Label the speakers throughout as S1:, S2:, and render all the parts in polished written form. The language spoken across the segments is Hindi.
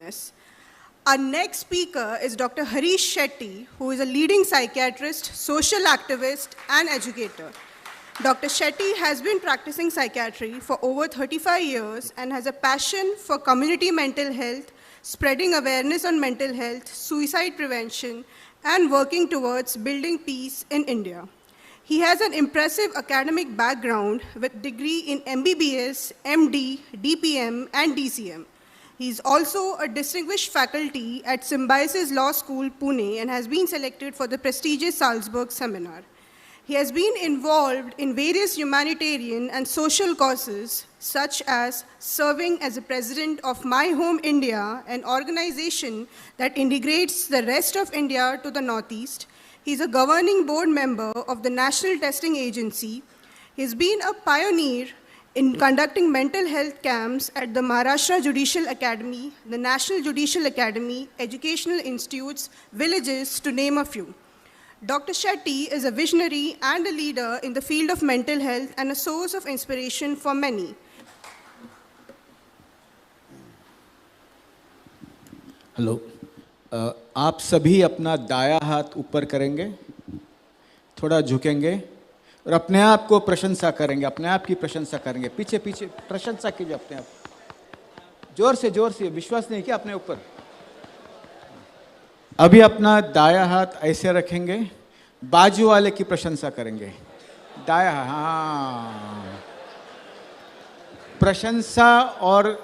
S1: Yes. Our next speaker is Dr. Harish Shetty, who is a leading psychiatrist, social activist, and educator. Dr. Shetty has been practicing psychiatry for over 35 years and has a passion for community mental health, spreading awareness on mental health, suicide prevention, and working towards building peace in India. He has an impressive academic background with degree in MBBS, MD, DPM, and DCM. He is also a distinguished faculty at Symbiosis Law School, Pune, and has been selected for the prestigious Salzburg Seminar. He has been involved in various humanitarian and social causes, such as serving as the president of My Home India, an organization that integrates the rest of India to the Northeast. He is a governing board member of the National Testing Agency. He has been a pioneer in conducting mental health camps at the Maharashtra Judicial Academy, the National Judicial Academy, educational institutes, villages, to name a few. Dr. Shetty is a visionary and a leader in the field of mental health and a source of inspiration for many.
S2: Hello, आप सभी अपना दायां हाथ ऊपर करेंगे, थोड़ा झुकेंगे और अपने आप को प्रशंसा करेंगे, अपने आप की प्रशंसा करेंगे। पीछे पीछे प्रशंसा कीजिए अपने आप, जोर से, विश्वास नहीं किया अपने ऊपर। अभी अपना दायां हाथ ऐसे रखेंगे, बाजू वाले की प्रशंसा करेंगे। दायां, हाँ, प्रशंसा और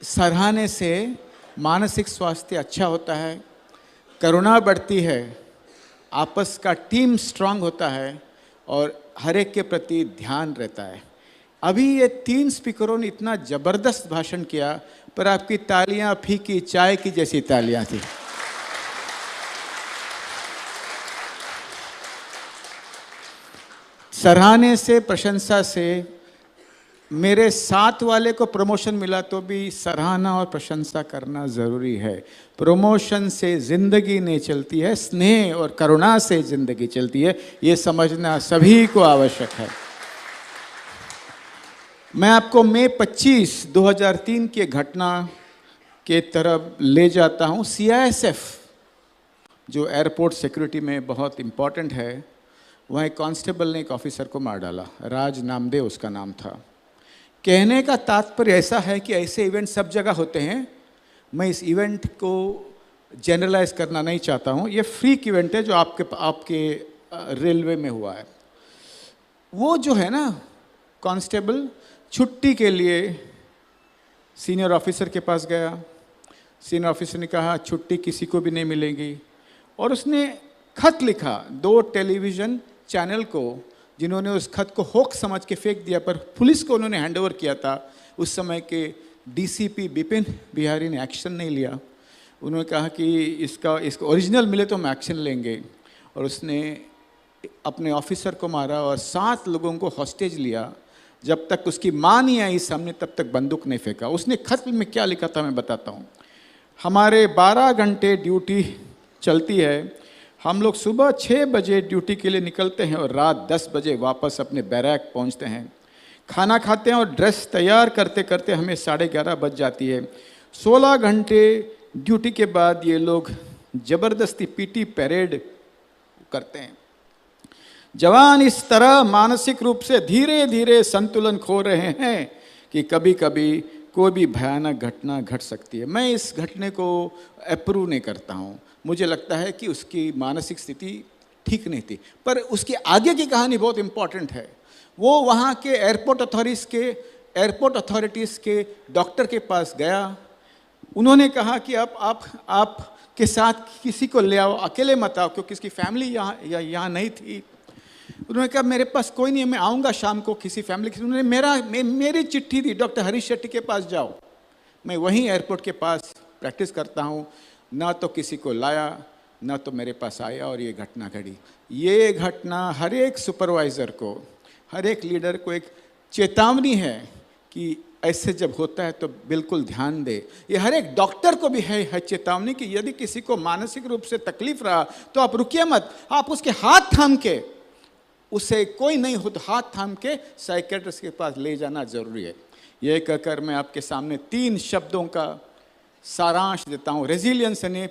S2: सराहने से मानसिक स्वास्थ्य अच्छा होता है, करुणा बढ़ती है, आपस का टीम स्ट्रांग होता है और हर एक के प्रति ध्यान रहता है। अभी ये 3 स्पीकरों ने इतना ज़बरदस्त भाषण किया, पर आपकी तालियां फीकी चाय की जैसी तालियां थी। सराहने से, प्रशंसा से, मेरे साथ वाले को प्रमोशन मिला तो भी सराहना और प्रशंसा करना ज़रूरी है। प्रमोशन से ज़िंदगी नहीं चलती है, स्नेह और करुणा से ज़िंदगी चलती है। ये समझना सभी को आवश्यक है। मैं आपको मई 25, 2003 की घटना के तरफ ले जाता हूँ। CISF जो एयरपोर्ट सिक्योरिटी में बहुत इम्पॉर्टेंट है, वहाँ एक कांस्टेबल ने एक ऑफिसर को मार डाला। राज नामदेव उसका नाम था। कहने का तात्पर्य ऐसा है कि ऐसे इवेंट सब जगह होते हैं। मैं इस इवेंट को जनरलाइज करना नहीं चाहता हूँ। ये फ्रीक इवेंट है जो आपके रेलवे में हुआ है। वो जो है ना, कांस्टेबल छुट्टी के लिए सीनियर ऑफिसर के पास गया। सीनियर ऑफिसर ने कहा छुट्टी किसी को भी नहीं मिलेगी, और उसने खत लिखा 2 टेलीविज़न चैनल को, जिन्होंने उस खत को होक समझ के फेंक दिया, पर पुलिस को उन्होंने हैंडओवर किया था। उस समय के DCP बिपिन बिहारी ने एक्शन नहीं लिया। उन्होंने कहा कि इसका ओरिजिनल मिले तो हम एक्शन लेंगे, और उसने अपने ऑफिसर को मारा और 7 लोगों को हॉस्टेज लिया। जब तक उसकी माँ नहीं आई सामने, तब तक बंदूक नहीं फेंका। उसने खत में क्या लिखा था मैं बताता हूँ। हमारे 12 घंटे ड्यूटी चलती है। हम लोग सुबह 6 बजे ड्यूटी के लिए निकलते हैं और रात 10 बजे वापस अपने बैरक पहुंचते हैं। खाना खाते हैं और ड्रेस तैयार करते करते हमें 11:30 बज जाती है। 16 घंटे ड्यूटी के बाद ये लोग ज़बरदस्ती PT परेड करते हैं। जवान इस तरह मानसिक रूप से धीरे धीरे संतुलन खो रहे हैं कि कभी कभी कोई भी भयानक घटना घट सकती है। मैं इस घटने को अप्रूव नहीं करता हूँ। मुझे लगता है कि उसकी मानसिक स्थिति ठीक नहीं थी, पर उसकी आगे की कहानी बहुत इम्पॉर्टेंट है। वो वहाँ के एयरपोर्ट अथॉरिटीज़ के डॉक्टर के पास गया। उन्होंने कहा कि आप के साथ किसी को ले आओ, अकेले मत आओ, क्योंकि इसकी फैमिली यहाँ नहीं थी। उन्होंने कहा मेरे पास कोई नहीं है, मैं आऊँगा शाम को किसी फैमिली के। उन्होंने मेरी चिट्ठी दी, डॉक्टर हरीश शेट्टी के पास जाओ। मैं वहीं एयरपोर्ट के पास प्रैक्टिस करता हूँ। ना तो किसी को लाया, ना तो मेरे पास आया, और ये घटना घटी। ये घटना हर एक सुपरवाइज़र को, हर एक लीडर को एक चेतावनी है कि ऐसे जब होता है तो बिल्कुल ध्यान दे। ये हर एक डॉक्टर को भी है चेतावनी कि यदि किसी को मानसिक रूप से तकलीफ रहा तो आप रुकिए मत, आप उसके हाथ थाम के, उसे कोई नहीं हो तो हाथ थाम के साइकियाट्रिस्ट के पास ले जाना जरूरी है। ये कहकर मैं आपके सामने 3 शब्दों का सारांश देता हूँ। रेजिलियंस यानी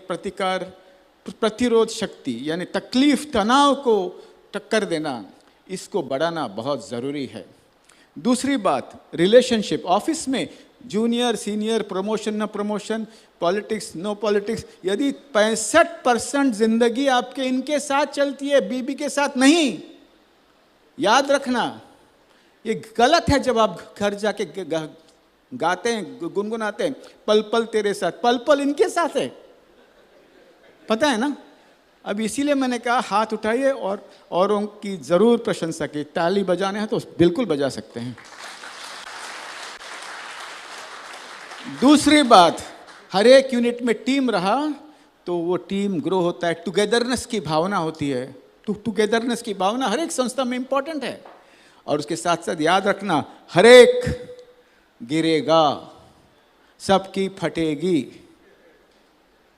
S2: प्रतिरोध शक्ति, यानी तकलीफ तनाव को टक्कर देना, इसको बढ़ाना बहुत ज़रूरी है। दूसरी बात, रिलेशनशिप। ऑफिस में जूनियर सीनियर, प्रमोशन न प्रमोशन, पॉलिटिक्स नो पॉलिटिक्स, यदि 65% जिंदगी आपके इनके साथ चलती है, बीबी के साथ नहीं, याद रखना ये गलत है। जब आप घर जाके गाते हैं, गुनगुनाते हैं, पल पल तेरे साथ, पल पल इनके साथ है, पता है ना। अब इसीलिए मैंने कहा हाथ उठाइए और औरों की जरूर प्रशंसा की। ताली बजाने हैं तो बिल्कुल बजा सकते हैं। दूसरी बात, हर एक यूनिट में टीम रहा तो वो टीम ग्रो होता है, टुगेदरनेस की भावना होती है। टुगेदरनेस की भावना हर एक संस्था में इंपॉर्टेंट है। और उसके साथ साथ याद रखना, हर एक गिरेगा, सबकी फटेगी,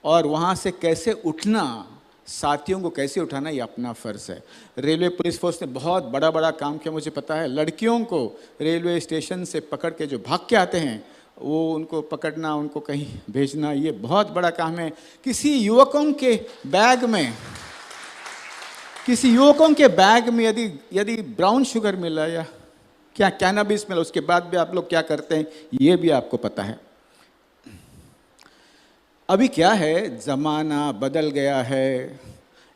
S2: और वहाँ से कैसे उठना, साथियों को कैसे उठाना, ये अपना फ़र्ज़ है। रेलवे पुलिस फोर्स ने बहुत बड़ा बड़ा काम किया, मुझे पता है। लड़कियों को रेलवे स्टेशन से पकड़ के जो भाग के आते हैं, वो उनको पकड़ना, उनको कहीं भेजना, ये बहुत बड़ा काम है। किसी युवकों के बैग में यदि ब्राउन शुगर मिला या क्या कैनाबिस मिला, उसके बाद भी आप लोग क्या करते हैं, ये भी आपको पता है। अभी क्या है, ज़माना बदल गया है,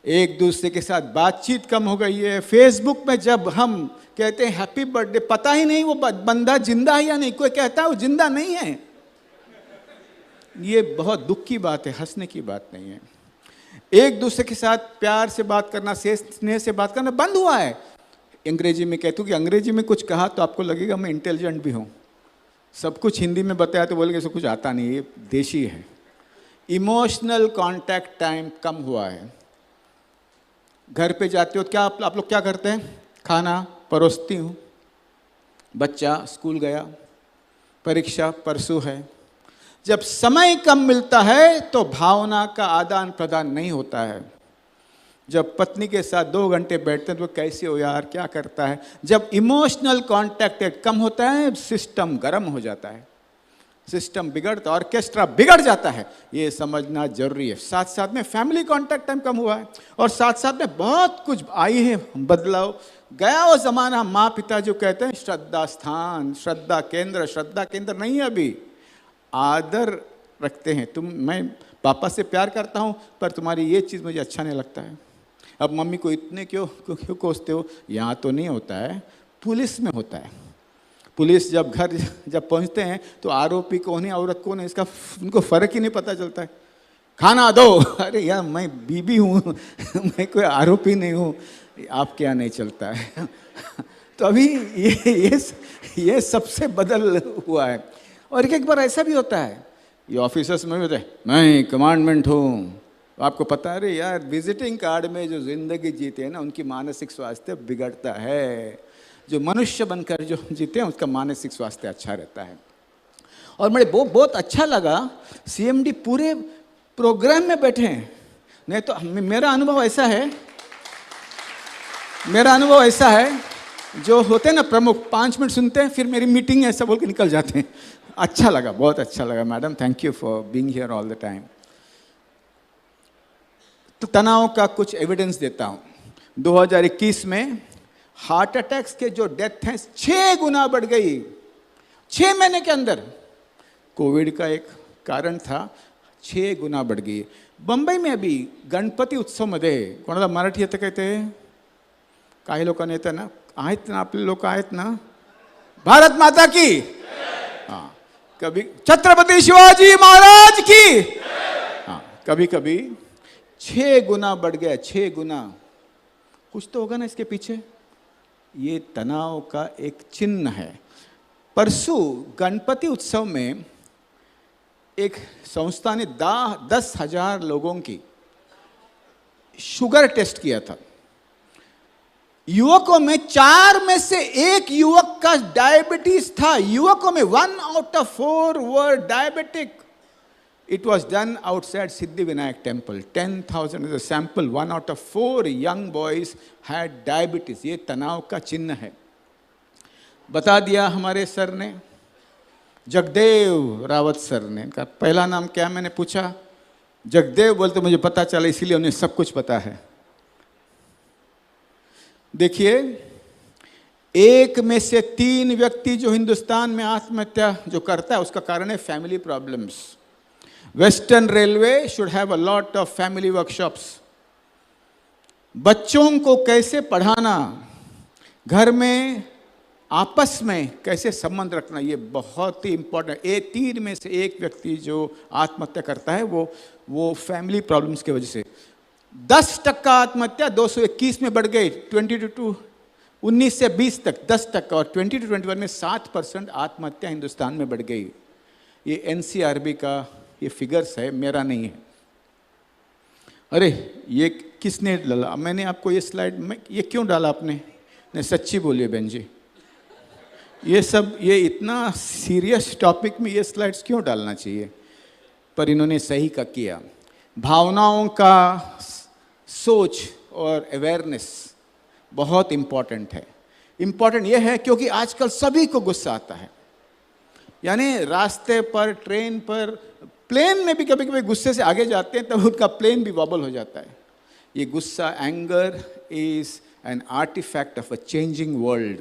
S2: एक दूसरे के साथ बातचीत कम हो गई है। फेसबुक में जब हम कहते हैं हैप्पी बर्थडे, पता ही नहीं वो बंदा जिंदा है या नहीं। कोई कहता है वो जिंदा नहीं है, ये बहुत दुख की बात है, हंसने की बात नहीं है। एक दूसरे के साथ प्यार से बात करना, स्नेह से बात करना बंद हुआ है। अंग्रेजी में कहती हूँ कि अंग्रेजी में कुछ कहा तो आपको लगेगा मैं इंटेलिजेंट भी हूँ, सब कुछ हिंदी में बताया तो बोलेंगे सब कुछ आता नहीं, ये देशी है। इमोशनल कांटेक्ट टाइम कम हुआ है। घर पे जाते हो, क्या आप लोग क्या करते हैं, खाना परोसती हूँ, बच्चा स्कूल गया, परीक्षा परसों है। जब समय कम मिलता है तो भावना का आदान प्रदान नहीं होता है। जब पत्नी के साथ 2 घंटे बैठते हैं तो कैसे हो यार, क्या करता है। जब इमोशनल कांटेक्ट कम होता है, सिस्टम गर्म हो जाता है, सिस्टम बिगड़ता, ऑर्केस्ट्रा बिगड़ जाता है, ये समझना जरूरी है। साथ साथ में फैमिली कांटेक्ट टाइम कम हुआ है, और साथ साथ में बहुत कुछ आई है बदलाव। गया वो जमाना, माँ पिता जो कहते हैं श्रद्धा स्थान, श्रद्धा केंद्र नहीं है अभी। आदर रखते हैं, मैं पापा से प्यार करता हूँ पर तुम्हारी ये चीज़ मुझे अच्छा नहीं लगता है। अब मम्मी को इतने क्यों कोसते हो, यहाँ तो नहीं होता है, पुलिस में होता है। पुलिस जब घर पहुंचते हैं तो आरोपी कौन है, औरत कौन है, इसका उनको फर्क ही नहीं पता चलता है। खाना दो, अरे यार मैं बीबी हूँ मैं कोई आरोपी नहीं हूँ, आपके यहाँ नहीं चलता है तो अभी ये सबसे बदल हुआ है। और एक बार ऐसा भी होता है, ये ऑफिसर्स में भी होता है, मैं कमांडमेंट हूँ। आपको पता है, अरे यार विजिटिंग कार्ड में जो जिंदगी जीते हैं ना, उनकी मानसिक स्वास्थ्य बिगड़ता है। जो मनुष्य बनकर जो जीते हैं उसका मानसिक स्वास्थ्य अच्छा रहता है। और मुझे बहुत अच्छा लगा, सीएमडी पूरे प्रोग्राम में बैठे हैं। नहीं तो मेरा अनुभव ऐसा है जो होते हैं ना प्रमुख, 5 मिनट सुनते हैं फिर मेरी मीटिंग है ऐसा बोल के निकल जाते हैं। अच्छा लगा, बहुत अच्छा लगा madam, thank you for being here all the time. तो तनाव का कुछ एविडेंस देता हूँ। 2021 में हार्ट अटैक्स के जो डेथ हैं 6 गुना बढ़ गई 6 महीने के अंदर। कोविड का एक कारण था, 6 गुना बढ़ गई। बंबई में अभी गणपती उत्सव मध्ये कोणाला मराठी येतं काय, ते काही लोकांना येतं ना, आहेत ना आपले लोक आहेत ना, भारत माता की, हाँ, कभी छत्रपति शिवाजी महाराज की, हाँ, कभी कभी 6 गुना बढ़ गया, 6 गुना। कुछ तो होगा ना इसके पीछे, ये तनाव का एक चिन्ह है। परसों गणपति उत्सव में एक संस्था ने 10,000 लोगों की शुगर टेस्ट किया था। युवकों में 4 में से 1 युवक का डायबिटीज था। युवकों में 1 out of 4 were diabetic. It was done outside Siddhivinayak temple. 10,000 is a sample. 1 out of 4 young boys had diabetes. ये तनाव का चिन्ह है। बता दिया हमारे सर ने। जगदेव रावत सर ने, इनका पहला नाम क्या मैंने पूछा, जगदेव बोलते मुझे पता चला, इसीलिए उन्हें सब कुछ पता है। देखिए, 1 में से 3 व्यक्ति जो हिंदुस्तान में आत्महत्या जो करता है उसका कारण है family problems. Western railway should have a lot of family workshops. बच्चों को कैसे पढ़ाना, घर में आपस में कैसे संबंध रखना, ये बहुत ही इंपॉर्टेंट। 3 में से 1 व्यक्ति जो आत्महत्या करता है वो फैमिली प्रॉब्लम्स की वजह से। 10% आत्महत्या 221 में बढ़ गई, 19 से 20 तक 10%, और 20 to 21 में 7% आत्महत्या हिंदुस्तान में बढ़ गई। ये NCRB का ये फिगर्स है, मेरा नहीं है। अरे ये किसने डाला? मैंने आपको ये स्लाइड में ये क्यों डाला आपने? नहीं, सच्ची बोलिए बहन जी, ये इतना सीरियस टॉपिक में ये स्लाइड्स क्यों डालना चाहिए? पर इन्होंने सही का किया। भावनाओं का सोच और अवेयरनेस बहुत इम्पॉर्टेंट है। इम्पॉर्टेंट ये है क्योंकि आजकल सभी को गुस्सा आता है, यानी रास्ते पर, ट्रेन पर, प्लेन में भी कभी कभी गुस्से से आगे जाते हैं तब उनका प्लेन भी वॉबल हो जाता है। ये गुस्सा, anger is an artifact of a changing world,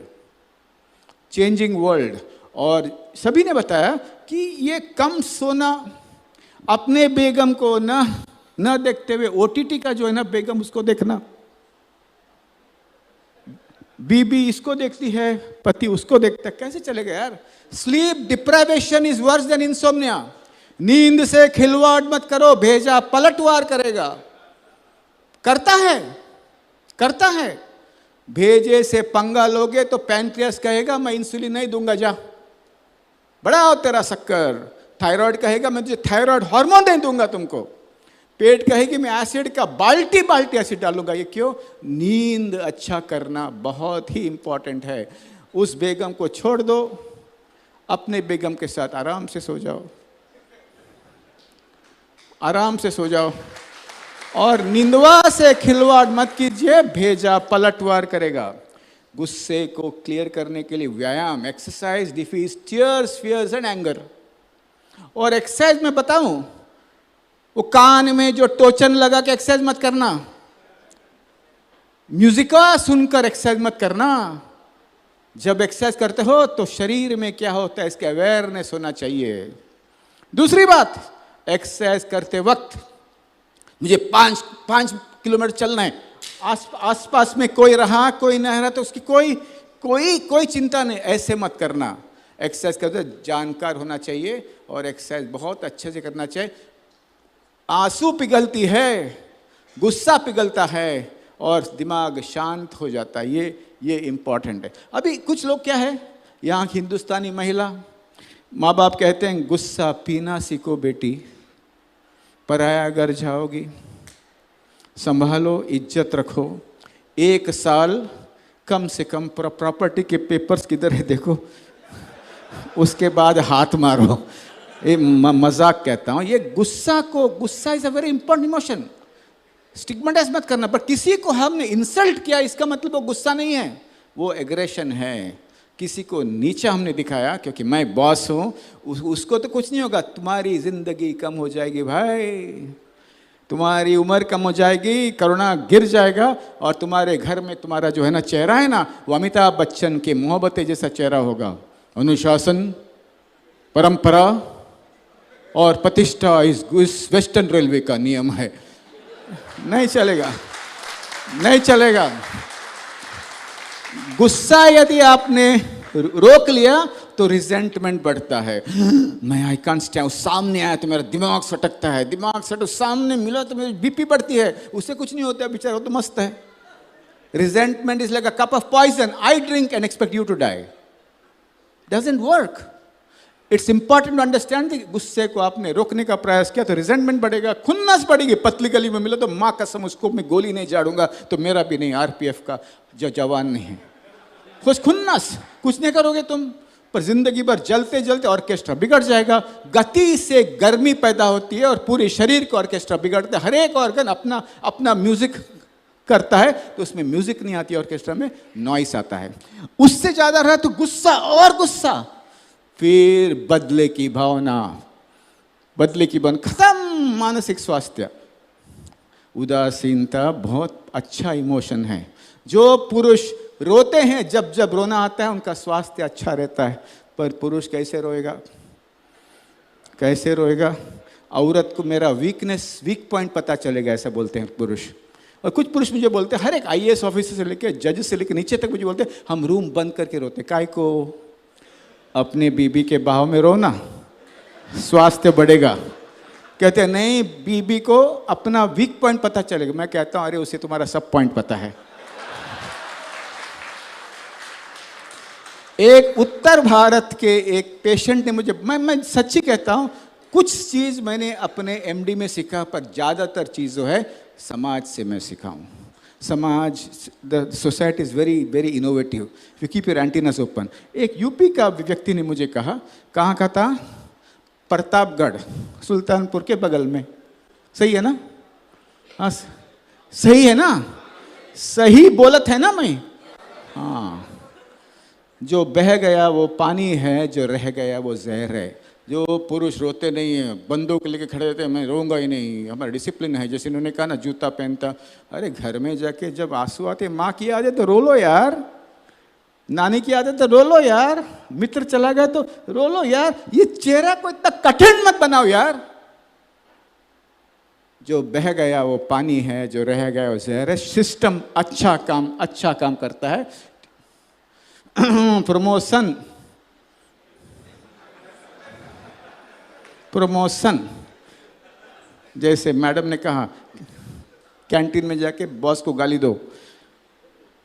S2: changing world. और सभी ने बताया कि ये कम सोना, अपने बेगम को न देखते हुए OTT का जो है ना बेगम, उसको देखना, बीबी इसको देखती है, पति उसको देखता है, कैसे चलेगा यार? Sleep deprivation is worse than insomnia. नींद से खिलवाड़ मत करो, भेजा पलटवार करेगा। करता है। भेजे से पंगा लोगे तो पैंक्रियास कहेगा मैं इंसुलिन नहीं दूंगा, जा बड़ा हो तेरा शक्कर। थायराइड कहेगा मैं तुझे थायराइड हार्मोन नहीं दूंगा तुमको। पेट कहेगी मैं एसिड का बाल्टी एसिड डालूंगा। ये क्यों? नींद अच्छा करना बहुत ही इंपॉर्टेंट है। उस बेगम को छोड़ दो, अपने बेगम के साथ आराम से सो जाओ, आराम से सो जाओ, और नींदवा से खिलवाड़ मत कीजिए, भेजा पलटवार करेगा। गुस्से को क्लियर करने के लिए व्यायाम, exercise defies tears, fears and anger. और एक्सरसाइज में बताऊं, वो कान में जो टोचन लगा के एक्सरसाइज मत करना, म्यूजिका सुनकर एक्सरसाइज मत करना। जब एक्सरसाइज करते हो तो शरीर में क्या होता है इसके अवेयरनेस होना चाहिए। दूसरी बात, एक्सरसाइज करते वक्त मुझे 5 किलोमीटर चलना है, आसपास में कोई रहा कोई नहीं रहा तो उसकी कोई चिंता नहीं, ऐसे मत करना। एक्सरसाइज करते जानकार होना चाहिए और एक्सरसाइज बहुत अच्छे से करना चाहिए। आंसू पिघलती है, गुस्सा पिघलता है और दिमाग शांत हो जाता है। ये इम्पॉर्टेंट है। अभी कुछ लोग क्या है, यहाँ की हिंदुस्तानी महिला, माँ बाप कहते हैं गुस्सा पीना सीखो बेटी, पराया घर जाओगी, संभालो, इज्जत रखो। 1 साल कम से कम प्रॉपर्टी के पेपर्स किधर है देखो, उसके बाद हाथ मारो। ये मजाक कहता हूँ। ये गुस्सा is a very important emotion. Stigmatise मत करना, पर किसी को हमने इंसल्ट किया इसका मतलब वो गुस्सा नहीं है, वो एग्रेशन है। किसी को नीचा हमने दिखाया क्योंकि मैं बॉस हूँ, उसको तो कुछ नहीं होगा। तुम्हारी जिंदगी कम हो जाएगी भाई, तुम्हारी उम्र कम हो जाएगी, करुणा गिर जाएगा, और तुम्हारे घर में तुम्हारा जो है ना चेहरा है ना, वो अमिताभ बच्चन के मोहब्बतें जैसा चेहरा होगा। अनुशासन, परंपरा और प्रतिष्ठा इस वेस्टर्न रेलवे का नियम है। नहीं चलेगा। गुस्सा यदि आपने रोक लिया तो रिजेंटमेंट बढ़ता है। मैं आई कांट स्टैंड, सामने आया तो मेरा दिमाग सटकता है, सामने मिला तो मेरी बीपी बढ़ती है। उससे कुछ नहीं होता, बेचारा तो मस्त है। Resentment is like a cup of poison, I drink and expect you to die, doesn't work. It's important to understand. गुस्से को आपने रोकने का प्रयास किया तो रिजेंटमेंट बढ़ेगा, खुन्नस बढ़ेगी। पतली गली में मिला तो माँ कसम उसको मैं गोली नहीं झाड़ूंगा तो मेरा भी नहीं, RPF का जो जवान नहीं है। खुन्नस कुछ नहीं करोगे तुम, पर जिंदगी भर जलते जलते ऑर्केस्ट्रा बिगड़ जाएगा। गति से गर्मी पैदा होती है और पूरे शरीर का ऑर्केस्ट्रा बिगड़ता है। हर एक ऑर्गन अपना म्यूजिक करता है, तो उसमें म्यूजिक नहीं आती, ऑर्केस्ट्रा में नॉइस आता है। उससे ज्यादा रहा तो गुस्सा और गुस्सा, फिर बदले की भावना, खत्म। मानसिक स्वास्थ्य, उदासीनता बहुत अच्छा इमोशन है। जो पुरुष रोते हैं, जब जब रोना आता है उनका स्वास्थ्य अच्छा रहता है। पर पुरुष कैसे रोएगा, कैसे रोएगा? औरत को मेरा वीक पॉइंट पता चलेगा, ऐसा बोलते हैं पुरुष। और कुछ पुरुष मुझे बोलते हैं, हर एक IAS ऑफिसर से लेकर जज से लेकर नीचे तक मुझे बोलते हैं, हम रूम बंद करके रोते। काय को? अपने बीबी के बाहों में रोना, स्वास्थ्य बढ़ेगा। कहते हैं नहीं, बीबी को अपना वीक पॉइंट पता चलेगा। मैं कहता हूं, अरे उसे तुम्हारा सब पॉइंट पता है। एक उत्तर भारत के एक पेशेंट ने मुझे, मैं सच्ची कहता हूं, कुछ चीज मैंने अपने MD में सीखा, पर ज्यादातर चीज जो है समाज से मैं सीखा हूं। समाज, the society is very very innovative, you keep your antennas open. एक यूपी का व्यक्ति ने मुझे कहा, कहाँ का था? प्रतापगढ़, सुल्तानपुर के बगल में। सही है ना? हाँ सही है ना? सही बोलत है ना मैं? हाँ। जो बह गया वो पानी है, जो रह गया वो जहर है। जो पुरुष रोते नहीं है, बंदूक लेके खड़े रहते हैं, मैं रोऊंगा ही नहीं, हमारा डिसिप्लिन है। जैसे इन्होंने कहा ना, जूता पहनता। अरे घर में जाके जब आंसू आते, माँ की आदत तो रो लो यार, नानी की आदत तो रो लो यार, मित्र चला गया तो रो लो यार। ये चेहरा को इतना कठिन मत बनाओ यार। जो बह गया वो पानी है, जो रह गया वो जहर है। सिस्टम अच्छा काम करता है। प्रमोशन, जैसे मैडम ने कहा, कैंटीन में जाके बॉस को गाली दो।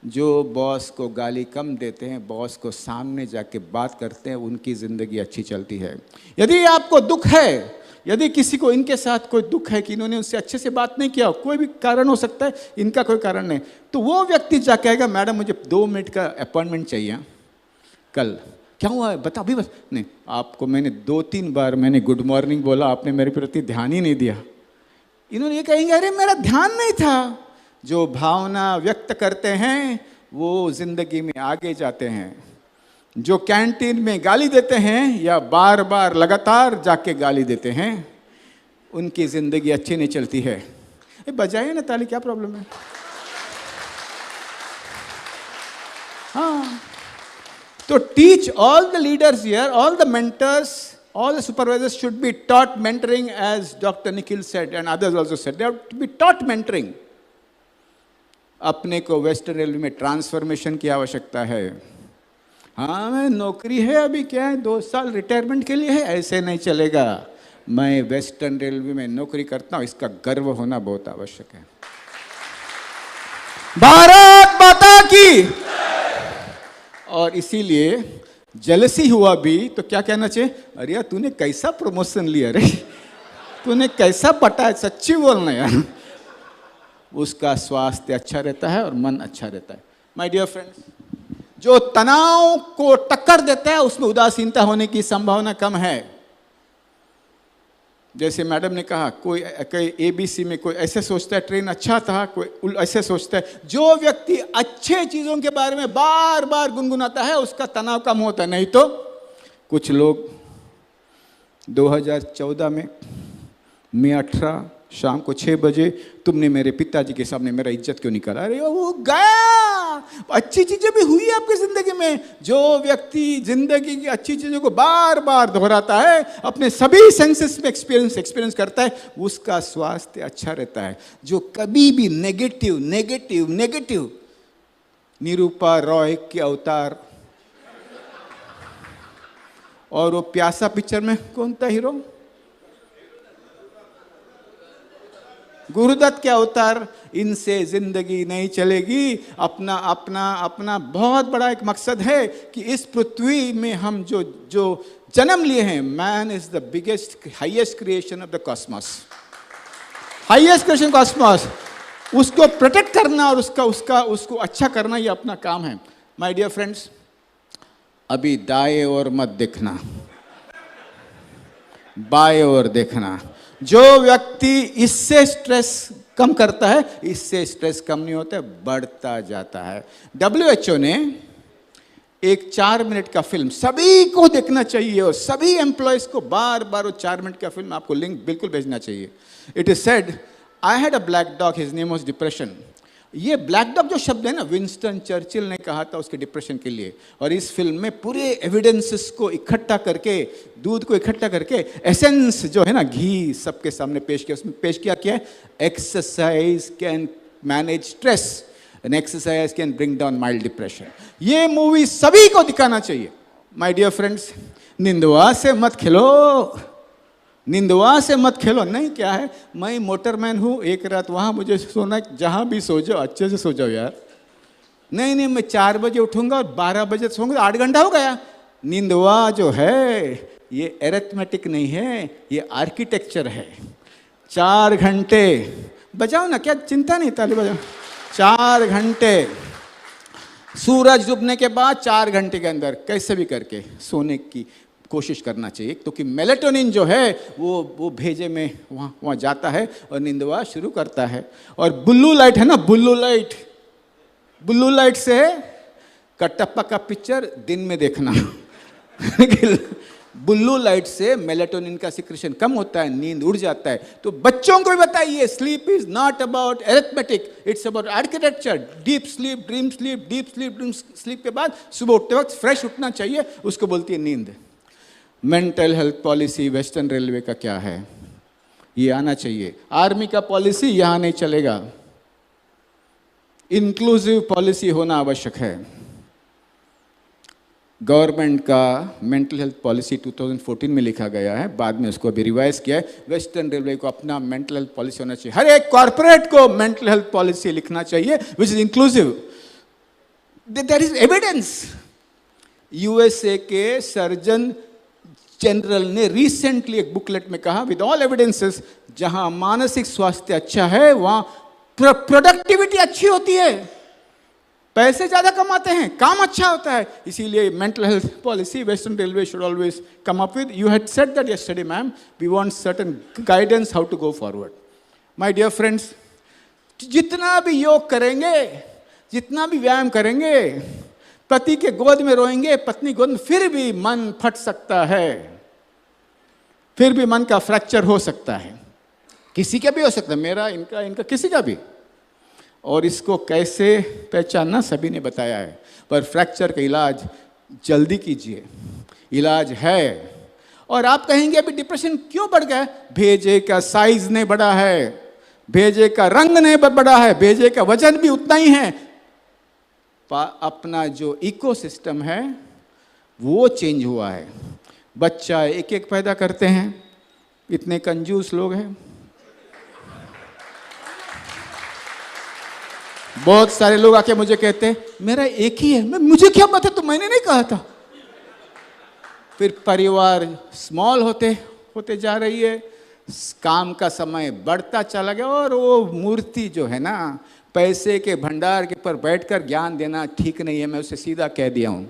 S2: जो बॉस को गाली कम देते हैं, बॉस को सामने जाके बात करते हैं, उनकी ज़िंदगी अच्छी चलती है। यदि आपको दुख है, यदि किसी को इनके साथ कोई दुख है कि इन्होंने उससे अच्छे से बात नहीं किया, कोई भी कारण हो सकता है, इनका कोई कारण नहीं, तो वो व्यक्ति जा कहेगा, मैडम मुझे 2 मिनट का अपॉइंटमेंट चाहिए कल। क्या हुआ है बता, अभी बस। नहीं, आपको मैंने 2-3 बार मैंने गुड मॉर्निंग बोला, आपने मेरे प्रति ध्यान ही नहीं दिया। इन्होंने ये कहेंगे, अरे मेरा ध्यान नहीं था। जो भावना व्यक्त करते हैं वो जिंदगी में आगे जाते हैं। जो कैंटीन में गाली देते हैं या बार बार लगातार जाके गाली देते हैं, उनकी जिंदगी अच्छी नहीं चलती है। ये बजाइए ना ताली, क्या प्रॉब्लम है? हाँ, तो teach all the leaders here, all the mentors, all the supervisors should be taught mentoring, as Dr. Nikhil said and others also said. They have to be taught mentoring. अपने को वेस्टर्न रेलवे में ट्रांसफॉर्मेशन की आवश्यकता है। हाँ, मैं नौकरी है अभी, क्या है 2 साल रिटायरमेंट के लिए है, ऐसे नहीं चलेगा। मैं वेस्टर्न रेलवे में नौकरी करता हूँ, इसका गर्व होना बहुत आवश्यक है। भारत माता की। और इसीलिए जेलसी हुआ भी तो क्या कहना चाहिए, अरे यार तूने कैसा प्रमोशन लिया रे, तूने कैसा पटा है, सच्ची बोलना यार। उसका स्वास्थ्य अच्छा रहता है और मन अच्छा रहता है। माय डियर फ्रेंड्स, जो तनाव को टक्कर देता है उसमें उदासीनता होने की संभावना कम है। जैसे मैडम ने कहा, कोई ABC में कोई ऐसे सोचता है ट्रेन अच्छा था, कोई ऐसे सोचता है। जो व्यक्ति अच्छे चीज़ों के बारे में बार बार गुनगुनाता है उसका तनाव कम होता है। नहीं तो कुछ लोग 2014 में मई 18 शाम को 6 बजे तुमने मेरे पिताजी के सामने मेरा इज्जत क्यों निकाला? अरे वो गया। अच्छी चीजें भी हुई है आपकी जिंदगी में। जो व्यक्ति जिंदगी की अच्छी चीजों को बार बार दोहराता है, अपने सभी सेंसेस में एक्सपीरियंस करता है, उसका स्वास्थ्य अच्छा रहता है। जो कभी भी नेगेटिव, निरूपा रॉय के अवतार, और वो प्यासा पिक्चर में कौन था हीरो? गुरुदत्त के अवतार। इनसे जिंदगी नहीं चलेगी। अपना बहुत बड़ा एक मकसद है कि इस पृथ्वी में हम जो जन्म लिए हैं, man is the biggest highest creation of the Cosmos, highest creation Cosmos. उसको प्रोटेक्ट करना और उसको अच्छा करना, ये अपना काम है। माय डियर फ्रेंड्स, अभी दाएं ओर मत देखना, बाएं ओर देखना। जो व्यक्ति इससे स्ट्रेस कम करता है, इससे स्ट्रेस कम नहीं होता है, बढ़ता जाता है। WHO ने एक 4 मिनट का फिल्म सभी को देखना चाहिए और सभी एम्प्लॉयज को बार बार वो 4 मिनट का फिल्म आपको लिंक बिल्कुल भेजना चाहिए। It is said I had a black dog, his name was depression. ये ब्लैक डॉग जो शब्द है ना, विंस्टन चर्चिल ने कहा था उसके डिप्रेशन के लिए। और इस फिल्म में पूरे एविडेंसेस को इकट्ठा करके, दूध को इकट्ठा करके, एसेंस जो है ना, घी सबके सामने पेश किया। उसमें पेश किया क्या है? Exercise can manage stress and exercise can bring down mild depression. ये मूवी सभी को दिखाना चाहिए। माय डियर फ्रेंड्स, निंदवा से मत खेलो, निंदवा से मत खेलो। नहीं, क्या है, मैं मोटरमैन हूँ, एक रात वहाँ मुझे सोना, जहाँ भी सो जाओ अच्छे से सो जाओ यार। नहीं नहीं, मैं 4 बजे उठूंगा और 12 बजे सोऊंगा, 8 घंटा हो गया। निंदवा जो है ये एरिथमेटिक नहीं है, ये आर्किटेक्चर है। 4 घंटे बजाओ ना, क्या चिंता नहीं, ताली बजाओ। 4 घंटे, सूरज डूबने के बाद 4 घंटे के अंदर कैसे भी करके सोने की कोशिश करना चाहिए, क्योंकि मेलेटोनिन जो है वो भेजे में वहाँ जाता है और निंदवा शुरू करता है। और ब्लू लाइट है ना, ब्लू लाइट से कटप्पा का पिक्चर दिन में देखना ब्लू लाइट से मेलेटोनिन का सिक्रेशन कम होता है, नींद उड़ जाता है। तो बच्चों को भी बताइए, sleep is not about arithmetic, it's about architecture. Deep sleep, dream sleep, deep sleep, dream sleep के बाद सुबह उठते वक्त फ्रेश उठना चाहिए, उसको बोलती है नींद। Mental health policy western railway का क्या है, ये आना चाहिए। आर्मी का पॉलिसी यहाँ नहीं चलेगा, इंक्लूसिव पॉलिसी होना आवश्यक है। गवर्नमेंट का मेंटल हेल्थ पॉलिसी 2014 में लिखा गया है, बाद में उसको अभी रिवाइज किया है। वेस्टर्न रेलवे को अपना मेंटल हेल्थ पॉलिसी होना चाहिए। हर एक कॉर्पोरेट को मेंटल हेल्थ पॉलिसी लिखना चाहिए which is inclusive. There is evidence. USA के सर्जन जनरल ने रिसेंटली एक बुकलेट में कहा, विद ऑल एविडेंसेस, जहां मानसिक स्वास्थ्य अच्छा है वहां प्रोडक्टिविटी अच्छी होती है, पैसे ज्यादा कमाते हैं, काम अच्छा होता है। इसीलिए mental health policy western railway should always come up with. You had said that yesterday ma'am, we want certain guidance how to go forward. My dear friends, जितना भी योग करेंगे, जितना भी व्यायाम करेंगे, पति के गोद में रोएंगे, पत्नी गोद में, फिर भी मन फट सकता है, फिर भी मन का फ्रैक्चर हो सकता है। किसी का भी हो सकता है, मेरा, इनका, किसी का भी। और इसको कैसे पहचानना सभी ने बताया है, पर फ्रैक्चर का इलाज जल्दी कीजिए, इलाज है। और आप कहेंगे अभी डिप्रेशन क्यों बढ़ गया? भेजे का साइज नहीं बढ़ा है, भेजे का रंग नहीं बढ़ा है, भेजे का वजन भी उतना ही है। अपना जो इकोसिस्टम है वो चेंज हुआ है। बच्चा एक एक पैदा करते हैं, इतने कंजूस लोग हैं। बहुत सारे लोग आके मुझे कहते हैं मेरा एक ही है, मुझे क्या पता, तो मैंने नहीं कहा था। फिर परिवार स्मॉल होते जा रही है, काम का समय बढ़ता चला गया, और वो मूर्ति जो है ना, पैसे के भंडार के पर बैठकर ज्ञान देना ठीक नहीं है, मैं उसे सीधा कह दिया हूं।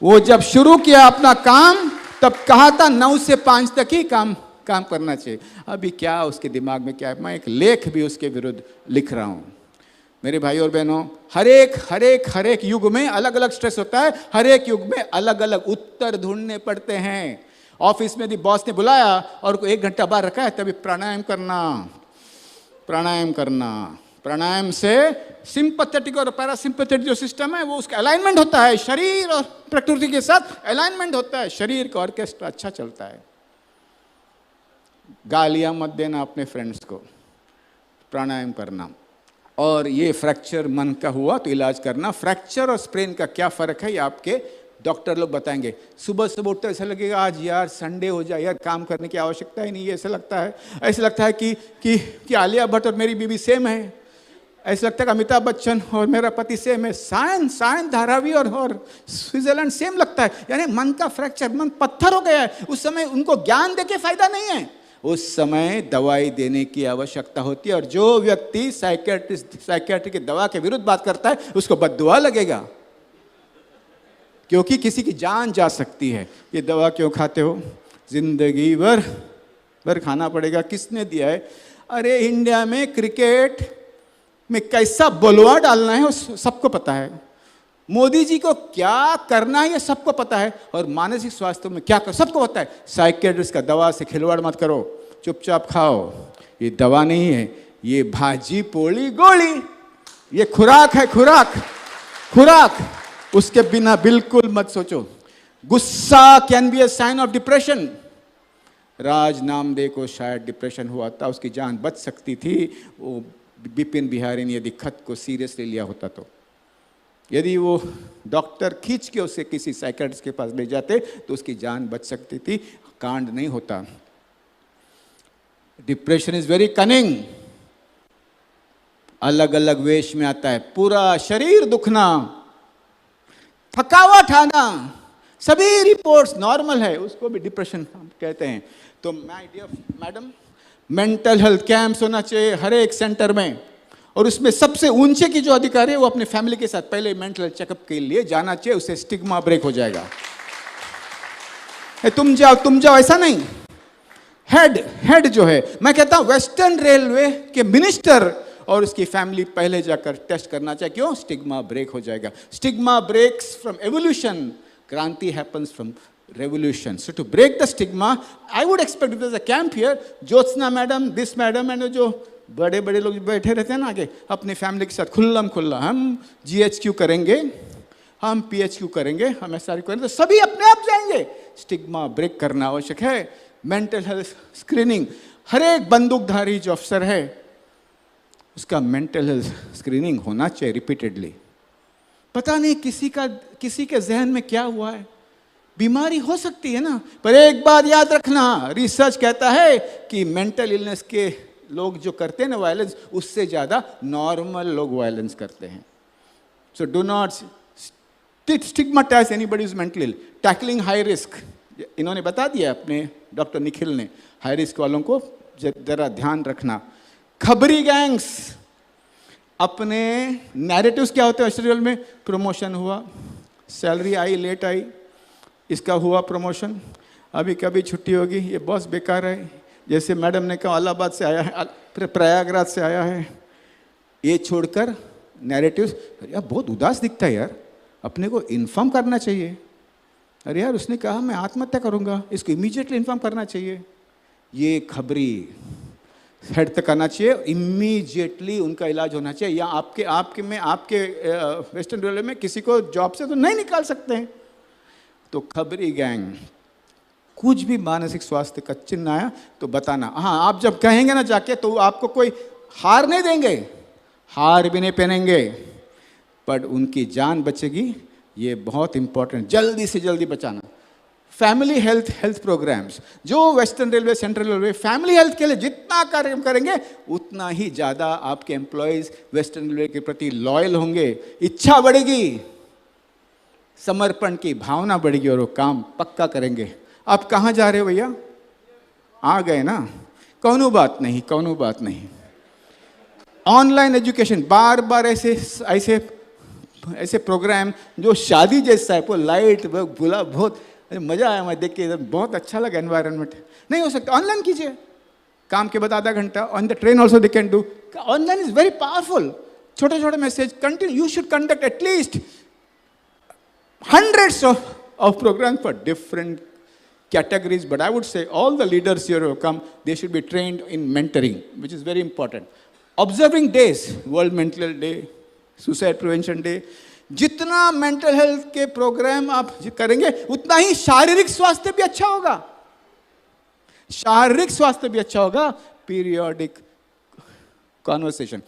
S2: वो जब शुरू किया अपना काम, तब कहा था 9 से 5 तक ही काम करना चाहिए। अभी क्या उसके दिमाग में क्या है, मैं एक लेख भी उसके विरुद्ध लिख रहा हूं। मेरे भाई और बहनों, हर एक युग में अलग अलग स्ट्रेस होता है, हर एक युग में अलग अलग उत्तर ढूंढने पड़ते हैं। ऑफिस में यदि बॉस ने बुलाया और 1 घंटा बाहर रखा है, तभी प्राणायाम करना। प्राणायाम से सिंपैथेटिक और पैरासिम्पैथेटिक जो सिस्टम है वो उसका अलाइनमेंट होता है, शरीर और प्रकृति के साथ अलाइनमेंट होता है, शरीर का ऑर्केस्ट्रा अच्छा चलता है। गालियां मत देना अपने फ्रेंड्स को, प्राणायाम करना। और ये फ्रैक्चर मन का हुआ तो इलाज करना। फ्रैक्चर और स्प्रेन का क्या फ़र्क है ये आपके डॉक्टर लोग बताएंगे। सुबह सुबह उठते ऐसा लगेगा आज यार संडे हो जाए, यार काम करने की आवश्यकता ही नहीं है, ऐसा लगता है कि आलिया भट्ट और मेरी बीवी सेम है, ऐसा लगता है कि अमिताभ बच्चन और मेरा पति सेम है, सायन धारावी और स्विट्जरलैंड सेम लगता है। यानी मन का फ्रैक्चर, मन पत्थर हो गया है। उस समय उनको ज्ञान देके फायदा नहीं है, उस समय दवाई देने की आवश्यकता होती है। और जो व्यक्ति साइकियाट्री की दवा के विरुद्ध बात करता है उसको बद्दुआ लगेगा, क्योंकि किसी की जान जा सकती है। ये दवा क्यों खाते हो? जिंदगी भर खाना पड़ेगा। किसने दिया है? अरे इंडिया में क्रिकेट में कैसा बलुआ डालना है सबको पता है। मोदी जी को क्या करना है ये सबको पता है, और मानसिक स्वास्थ्य में क्या कर सबको पता है। साइकियाट्रिस्ट का दवा से खिलवाड़ मत करो, चुपचाप खाओ, ये दवा नहीं है, ये भाजी पोली गोली, ये खुराक है, खुराक। उसके बिना बिल्कुल मत सोचो। गुस्सा can be a sign of depression. Raj Namdev को शायद डिप्रेशन हुआ था, उसकी जान बच सकती थी, वो बिपिन बिहारी ने यदि खत को सीरियसली लिया होता तो। यदि वो डॉक्टर खींच के उसे किसी साइकियाट्रिस्ट के पास ले जाते तो उसकी जान बच सकती थी, कांड नहीं होता। डिप्रेशन इज वेरी कनिंग, अलग अलग वेश में आता है, पूरा शरीर दुखना, थकावट आना, सभी रिपोर्ट्स नॉर्मल है, उसको भी डिप्रेशन हम कहते हैं। तो my dear madam, mental health camps होना चाहिए हर एक सेंटर में, और उसमें सबसे ऊंचे की जो अधिकारी है वो अपने फैमिली के साथ पहले मेंटल हेल्थ चेकअप के लिए जाना चाहिए, उससे स्टिग्मा ब्रेक हो जाएगा। तुम जाओ ऐसा नहीं। हेड जो है, मैं कहता हूं वेस्टर्न रेलवे के मिनिस्टर और उसकी फैमिली पहले जाकर टेस्ट करना चाहिए। क्यों? स्टिग्मा ब्रेक हो जाएगा। स्टिग्मा ब्रेक्स फ्रॉम एवोल्यूशन, क्रांति happens from revolution. So to break the stigma, I would expect if there's a camp here, Jyotsna madam, this madam, and जो बड़े बड़े लोग बैठे रहते हैं ना आगे, अपनी फैमिली के साथ खुल्ला हम GHQ करेंगे, हम PHQ करेंगे, हम SRQ करेंगे, तो सभी अपने आप जाएंगे। स्टिग्मा ब्रेक करना आवश्यक है। मेंटल हेल्थ स्क्रीनिंग, हर एक बंदूकधारी जो अफसर है उसका मेंटल हेल्थ स्क्रीनिंग होना चाहिए रिपीटेडली। पता नहीं किसी के जहन में क्या हुआ है, बीमारी हो सकती है ना, पर एक बात याद रखना, रिसर्च कहता है कि मेंटल इलनेस के लोग जो करते हैं ना वायलेंस, उससे ज़्यादा नॉर्मल लोग वायलेंस करते हैं। So do not stigmatise anybody is mentally ill. Tackling high risk, इन्होंने बता दिया अपने डॉक्टर निखिल ने, हाई रिस्क वालों को जरा ध्यान रखना। खबरी गैंग्स, अपने नैरेटिव्स क्या होते हैं हॉस्पिटल में, प्रमोशन हुआ, सैलरी आई लेट आई, इसका हुआ प्रमोशन, अभी कभी छुट्टी होगी, ये बॉस बेकार है, जैसे मैडम ने कहा इलाहाबाद से आया है, प्रयागराज से आया है, ये छोड़कर नैरेटिव्स, यार बहुत उदास दिखता है यार, अपने को इन्फॉर्म करना चाहिए। अरे यार उसने कहा मैं आत्महत्या करूंगा, इसको इमीडिएटली इन्फॉर्म करना चाहिए। ये खबरी हेड तक आना चाहिए, इमीडिएटली उनका इलाज होना चाहिए। या आपके वेस्टर्न रेलवे में किसी को जॉब से तो नहीं निकाल सकते हैं। तो खबरी गैंग, कुछ भी मानसिक स्वास्थ्य का चिन्ह आया तो बताना। हाँ, आप जब कहेंगे ना जाके तो आपको कोई हार नहीं देंगे, हार भी नहीं पहनेंगे, पर उनकी जान बचेगी, ये बहुत इंपॉर्टेंट, जल्दी से जल्दी बचाना। फैमिली हेल्थ प्रोग्राम्स, जो western railway, central railway family health के लिए जितना कार्य करेंगे उतना ही ज़्यादा आपके एम्प्लॉयज़ वेस्टर्न रेलवे के प्रति लॉयल होंगे, इच्छा बढ़ेगी, समर्पण की भावना बढ़ेगी और वो काम पक्का करेंगे। आप कहाँ जा रहे हो भैया? आ गए ना? कौनो बात नहीं। ऑनलाइन एजुकेशन, बार बार ऐसे प्रोग्राम जो शादी जैसा है, वो लाइट बुला, बहुत मज़ा आया, मैं देख के बहुत अच्छा लगा। एनवायरनमेंट नहीं हो सकता, ऑनलाइन कीजिए, काम के बाद आधा घंटा, on the train also they can do. Online is very powerful. छोटे छोटे message continue, you should conduct at least hundreds of programs for different categories, but I would say all the leaders here who come, they should be trained in mentoring, which is very important. Observing days, World Mental Health Day, Suicide Prevention Day, जितना मेंटल हेल्थ के प्रोग्राम आप करेंगे उतना ही शारीरिक स्वास्थ्य भी अच्छा होगा। पीरियोडिक कॉन्वर्सेशन,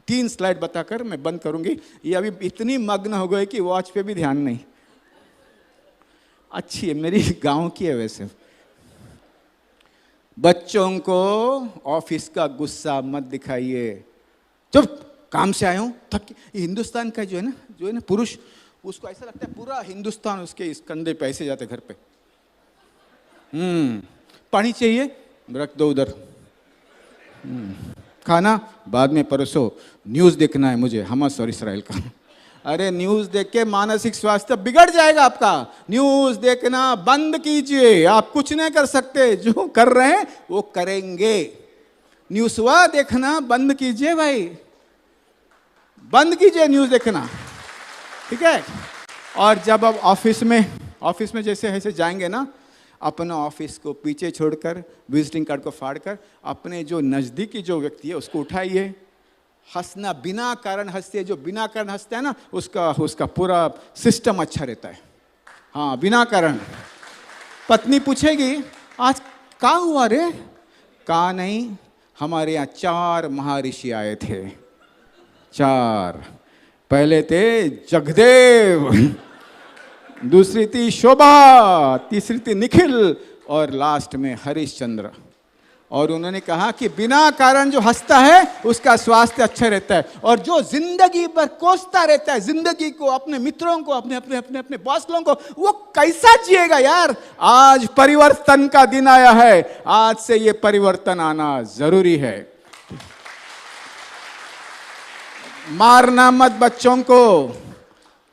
S2: 3 स्लाइड बताकर मैं बंद करूंगी। ये अभी इतनी मग्न हो गए कि वॉच पे भी ध्यान नहीं। अच्छी है, मेरी गांव की है वैसे। बच्चों को ऑफिस का गुस्सा मत दिखाइए, जब काम से आए हो थक। हिंदुस्तान का जो है ना पुरुष, उसको ऐसा लगता है पूरा हिंदुस्तान उसके इस कंधे पे ऐसे जाते घर पे। पानी चाहिए, रख दो उधर। खाना बाद में परोसो। न्यूज़ देखना है मुझे, हमास और इसराइल का। अरे न्यूज़ देख के मानसिक स्वास्थ्य बिगड़ जाएगा आपका। न्यूज़ देखना बंद कीजिए, आप कुछ नहीं कर सकते, जो कर रहे हैं वो करेंगे। न्यूज़ देखना बंद कीजिए भाई, बंद कीजिए न्यूज़ देखना, ठीक है। और जब आप ऑफिस में जैसे ऐसे जाएंगे ना, अपना ऑफिस को पीछे छोड़कर, विजिटिंग कार्ड को फाड़कर, अपने जो नज़दीकी जो व्यक्ति है उसको उठाइए। हंसना, बिना कारण हंसते, जो बिना कारण हंसता है ना, उसका पूरा सिस्टम अच्छा रहता है। हाँ, बिना कारण। पत्नी पूछेगी आज क्या हुआ रे? कहा नहीं, हमारे यहाँ 4 महर्षि आए थे। 4, पहले थे जगदेव, दूसरी थी शोभा, तीसरी थी निखिल, और लास्ट में हरिश्चंद्र। और उन्होंने कहा कि बिना कारण जो हंसता है उसका स्वास्थ्य अच्छा रहता है, और जो जिंदगी पर कोसता रहता है, जिंदगी को, अपने मित्रों को, अपने बॉस लोगों को, वो कैसा जिएगा यार। आज परिवर्तन का दिन आया है, आज से ये परिवर्तन आना जरूरी है। मारना मत बच्चों को।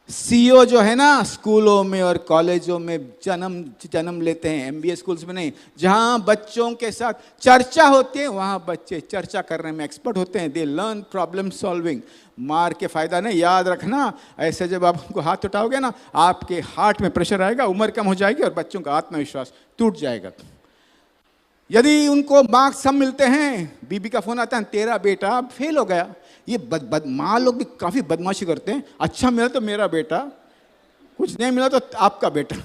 S2: सीईओ जो है ना, स्कूलों में और कॉलेजों में जन्म लेते हैं, एमबीए स्कूल्स में नहीं। जहां बच्चों के साथ चर्चा होती है वहां बच्चे चर्चा करने में एक्सपर्ट होते हैं। They learn problem solving. मार के फायदा नहीं, याद रखना। ऐसे जब आप उनको हाथ उठाओगे ना, आपके हार्ट में प्रेशर आएगा, उम्र कम हो जाएगी और बच्चों का आत्मविश्वास टूट जाएगा। यदि उनको मार्क्स कम मिलते हैं, बीबी का फोन आता है, तेरा बेटा फेल हो गया। ये माँ लोग भी काफ़ी बदमाशी करते हैं। अच्छा मिला तो मेरा बेटा, कुछ नहीं मिला तो आपका बेटा।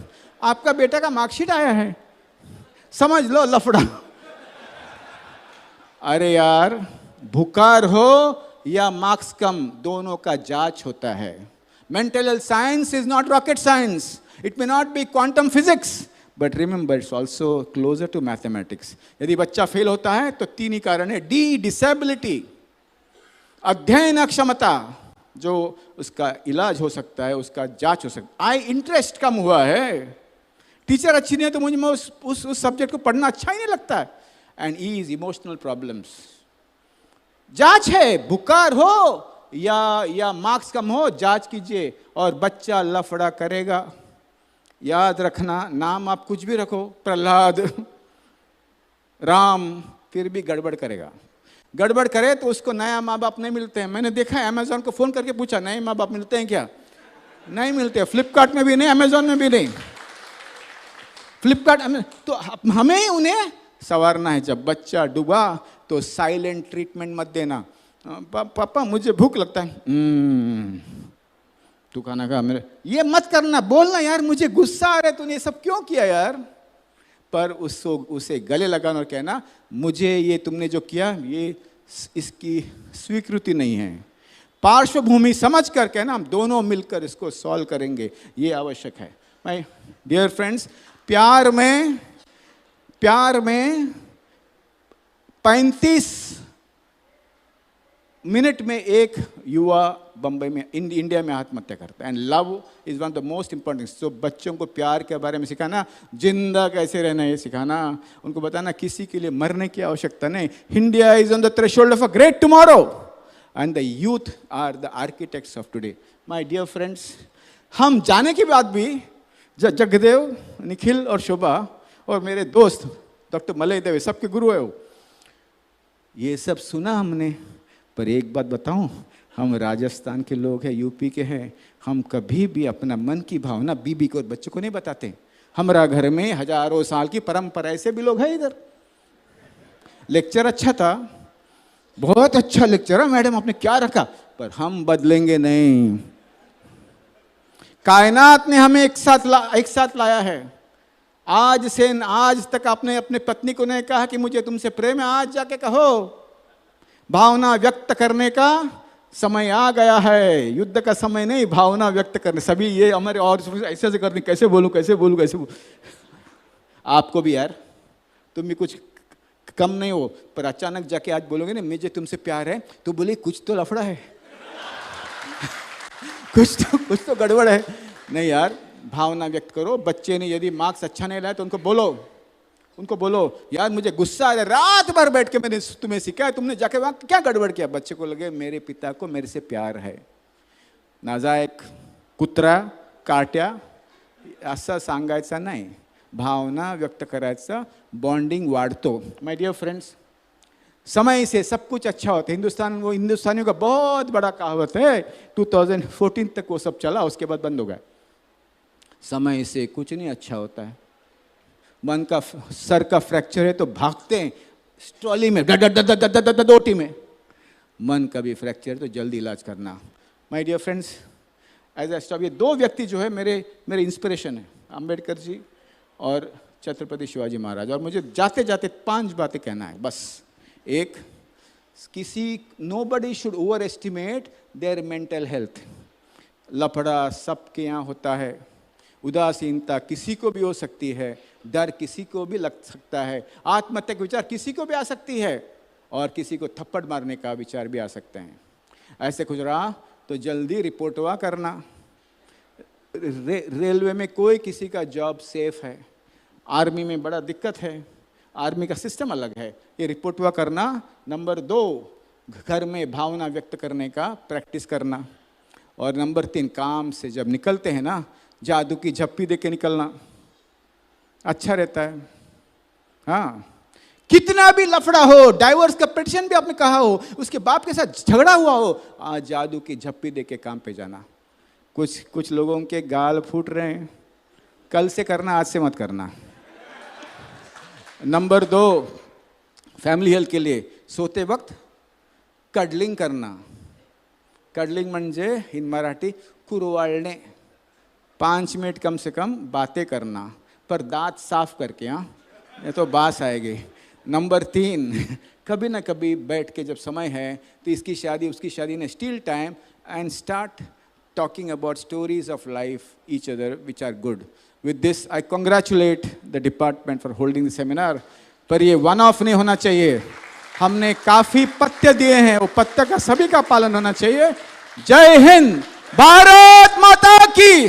S2: आपका बेटा का मार्कशीट आया है, समझ लो लफड़ा। अरे यार, बुखार हो या मार्क्स कम, दोनों का जांच होता है। Mental health science is not rocket science, it may not be quantum physics, but remember it's also closer to mathematics. यदि बच्चा फेल होता है तो 3 ही कारण है। डिसेबिलिटी, अध्ययन अक्षमता, जो उसका इलाज हो सकता है, उसका जांच हो सकता है। इंटरेस्ट कम हुआ है, टीचर अच्छी नहीं है तो मुझे उस सब्जेक्ट को पढ़ना अच्छा ही नहीं लगता है। And emotional problems. जांच है, बुखार हो या मार्क्स कम हो, जांच कीजिए। और बच्चा लफड़ा करेगा, याद रखना, नाम आप कुछ भी रखो, प्रहलाद, राम, फिर भी गड़बड़ करेगा। गड़बड़ करे तो उसको नया माँ बाप नहीं मिलते हैं। मैंने देखा है, अमेजोन को फोन करके पूछा, नए माँ बाप मिलते हैं क्या? नहीं मिलते। फ्लिपकार्ट में भी नहीं, अमेजोन में भी नहीं। फ्लिपकार्ट तो हमें उन्हें संवारना है। जब बच्चा डूबा तो साइलेंट ट्रीटमेंट मत देना। पापा मुझे भूख लगता है, तू खाना खा मेरे, ये मत करना। बोलना, यार मुझे गुस्सा आ रहा है, तूने ये सब क्यों किया यार? पर उसे गले लगाना और कहना, मुझे ये तुमने जो किया, ये इसकी स्वीकृति नहीं है। पार्श्वभूमि समझ कर कहना, हम दोनों मिलकर इसको सॉल्व करेंगे, ये आवश्यक है। माय डियर फ्रेंड्स, प्यार में 35 मिनट में एक युवा बंबई में, इंडिया में आत्महत्या करता है। And love is one of the most important. तो बच्चों को प्यार के बारे में सिखाना, जिंदा कैसे रहना ये सिखाना, उनको बताना किसी के लिए मरने की आवश्यकता नहीं। India is on the threshold of a great tomorrow and the youth are the architects of today. My dear friends, हम जाने के बाद भी जगदेव, निखिल और शोभा और मेरे दोस्त डॉक्टर मलय देव, सबके गुरु है वो, ये सब सुना हमने। पर एक बात बताऊं, हम राजस्थान के लोग हैं, यूपी के हैं, हम कभी भी अपना मन की भावना बीबी को और बच्चों को नहीं बताते। हमारा घर में हजारों साल की परंपरा, ऐसे भी लोग हैं इधर। लेक्चर अच्छा था, बहुत अच्छा लेक्चर है मैडम, आपने क्या रखा, पर हम बदलेंगे नहीं। कायनात ने हमें एक साथ लाया है। आज से आज तक आपने अपने पत्नी को नहीं कहा कि मुझे तुमसे प्रेम है, आज जाके कहो। भावना व्यक्त करने का समय आ गया है, युद्ध का समय नहीं, भावना व्यक्त करने। सभी ये हमारे और ऐसे करने, कैसे बोलूं। आपको भी यार, तुम भी कुछ कम नहीं हो, पर अचानक जाके आज बोलोगे ना मुझे तुमसे प्यार है, तो बोले कुछ तो लफड़ा है। कुछ तो गड़बड़ है। नहीं यार, भावना व्यक्त करो। बच्चे ने यदि मार्क्स अच्छा नहीं लाया तो उनको बोलो यार मुझे गुस्सा आ रहा है, रात भर बैठ के मैंने तुम्हें सिखाया, तुमने जाके वहां क्या गड़बड़ किया। बच्चे को लगे मेरे पिता को मेरे से प्यार है, नाजायक कुत्रा काट्या असं सांगायचं नाही, भावना व्यक्त करायचं, बॉन्डिंग वाढतो। माय डियर फ्रेंड्स, समय से सब कुछ अच्छा होता है। हिंदुस्तानियों का बहुत बड़ा कहावत है, 2014 तक वो सब चला, उसके बाद बंद हो गया। समय से कुछ नहीं अच्छा होता है। मन का सर का फ्रैक्चर है तो भागते हैं ट्रॉली में डोटी में। मन का भी फ्रैक्चर तो जल्दी इलाज करना। My dear friends, as a stop, ये दो व्यक्ति जो है मेरे इंस्पिरेशन है, अंबेडकर जी और छत्रपति शिवाजी महाराज। और मुझे जाते जाते 5 बातें कहना है बस। एक, nobody should over estimate their mental health. लफड़ा सबके यहाँ होता है, उदासीनता किसी को भी हो सकती है, डर किसी को भी लग सकता है, आत्महत्या का विचार किसी को भी आ सकती है, और किसी को थप्पड़ मारने का विचार भी आ सकते हैं। ऐसे कुछ रहा तो जल्दी रिपोर्टवा करना। रेलवे में कोई किसी का जॉब सेफ है, आर्मी में बड़ा दिक्कत है, आर्मी का सिस्टम अलग है, ये रिपोर्टवा करना। नंबर 2, घर में भावना व्यक्त करने का प्रैक्टिस करना। और नंबर 3, काम से जब निकलते हैं ना, जादू की झप्पी दे के निकलना, अच्छा रहता है। हाँ, कितना भी लफड़ा हो, डाइवोर्स का पिटीशन भी आपने कहा हो, उसके बाप के साथ झगड़ा हुआ हो, आज जादू की झप्पी दे के काम पे जाना। कुछ लोगों के गाल फूट रहे हैं, कल से करना, आज से मत करना। नंबर 2, फैमिली हेल्थ के लिए सोते वक्त कडलिंग करना। कडलिंग म्हणजे इन मराठी कुरवाळणे। 5 मिनट कम से कम बातें करना, पर दांत साफ करके, हाँ, ये तो बास आएगी। नंबर 3, कभी ना कभी बैठ के जब समय है तो इसकी शादी उसकी शादी ने steel time and start talking about stories of life each other which are good. With this I congratulate the department for holding the seminar. पर ये वन ऑफ नहीं होना चाहिए। हमने काफी पत्ते दिए हैं, वो पत्ते का सभी का पालन होना चाहिए। जय हिंद, भारत माता की।